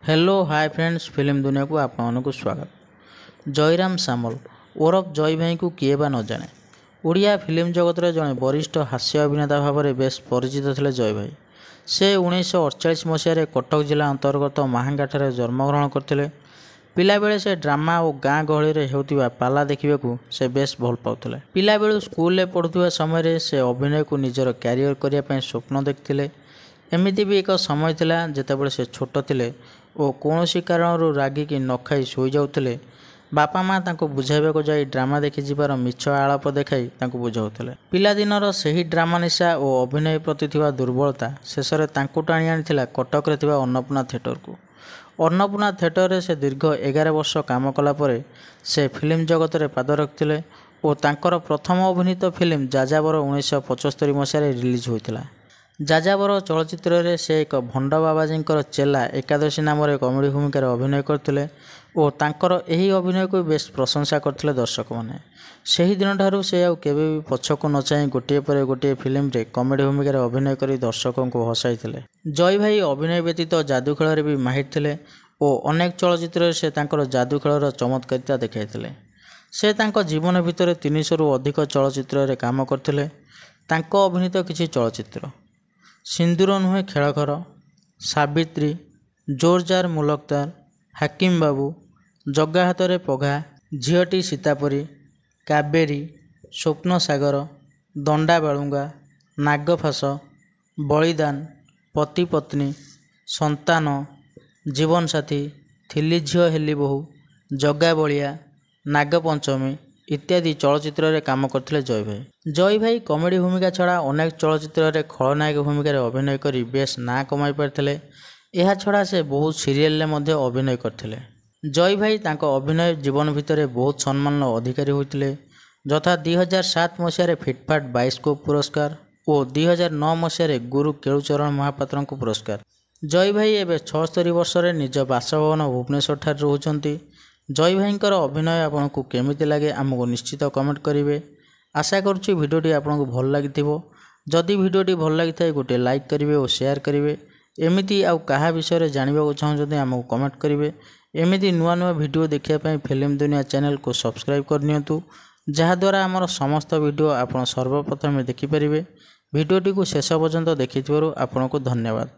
Hello hi friends film दुनिया को आपको स्वागत। जयराम सामल ओरफ जय भाई को किए बा न जाने। ओडिया फिल्म जगत में जड़े वरिष्ठ हास्य अभिनेता भाव में बेस परिचित थे जय भाई। से 1948 मसीह कटक जिला अंतर्गत महांगाठारे जन्मग्रहण करते। पिलाबेले से ड्रामा और गाँ गहली में होता पाला देखा से बेस भल पाते। पिलाबेलू स्कूल पढ़ुवा समय से अभिनय को निजर क्यारियर करने स्वप्न देखते। एमती भी एक समय थिला जेतेबेले से छोट थिले और कौन कारण रागिकी न खाई शोई जाउथिले। बापा माँ तांको बुझाइबाको जाई ड्रामा देखि जिबार मिछ आलाप देखाई तांको बुझाउथिले। पिलादिनर सही ड्रामा निशा और अभिनय प्रति थिबा दुर्बलता शेष में तांको टाणी आनिथिला कटक रे थिबा अन्नपूर्णा थिएटर को। अन्नपूर्णा थिएटर रे से दीर्घ 11 वर्ष काम कला परे से फिल्म जगत रे पाद रखिथिले और तांकर प्रथम अभिनीत फिल्म जाजाबर 1975 मसीह रिलीज होइथिला। जाजाबर चलचित्र रे से एक भंड बाबाजी चेला एकादशी नाम कमेडी भूमिकार अभिनय करते और तांकर एही अभिनय को बेस प्रशंसा करते दर्शक मैंने। से दिन ठारू से आउ केबे भी पछको न चाहि गोटे पर गोटे फिल्म रे कमेडी भूमिकार अभिनय कर दर्शकों को हसाइथिले। जय भाई अभिनय व्यतीत जादू खेल भी माहिर थिले और अनेक चलचित्र से तांकर जादू खेलर चमत्कारिता देखाइथिले। से तांको जीवन भितर 300 रु अधिक चलचित्र रे काम करथिले। तांको अभिनीत किछि चलचित्र सिंदूर नुहे खेलघर, सावित्री, जोरजार मुलकदार, हाकिम बाबू, जग्गा हाथ पघा, झीटी सीतापरी, कावेरी, स्वप्न सागर, दंडा बालुंगा, नागफास, बलिदान, पति पत्नी, संतान, जीवन साथी, थिली झील हेली बहु, जग्गा बलिया, नागपंचमी इत्यादि चलचित्र रे काम करथिले जय भाई। जय भाई कमेडी भूमिका छड़ा अनेक चलचित्र रे खलनायक भूमिका रे अभिनय करी बेस ना कमाई पारथिले। एहा छड़ा से बहुत सीरियल रे मध्य अभिनय करथिले। जय भाई तांको अभिनय जीवन भितर बहुत सम्मान अधिकारी होइतिले, यथा 2007 मसीह फिटफाट बाइस्कोप पुरस्कार और 2009 मसीह गुरु केलुचरण महापात्र पुरस्कार। जय भाई एवं 76 वर्ष निज बासभवन भुवनेश्वर ठार रोचंती। जय भाईंकर अभिनय आपन को केमिति लागे आमको निश्चित कमेंट करेंगे। आशा करुच्ची भिडियोटी आपको भल लगी। जदि भिडियोटी भल लगी गोटे लाइक करेंगे और शेयर करेंगे। एमती आउ कहा विषय जानवा चाहते आमको कमेंट करेंगे। एमती नुआ नुआ भिडियो देखा फिल्म दुनिया चैनल को सब्सक्राइब करनियंतु, जहाद्वारा आमर समस्त भिडियो आप सर्वप्रथम देखिपारे। भिडियोटी को शेष पर्यंत देखिथिबारु आपनको धन्यवाद।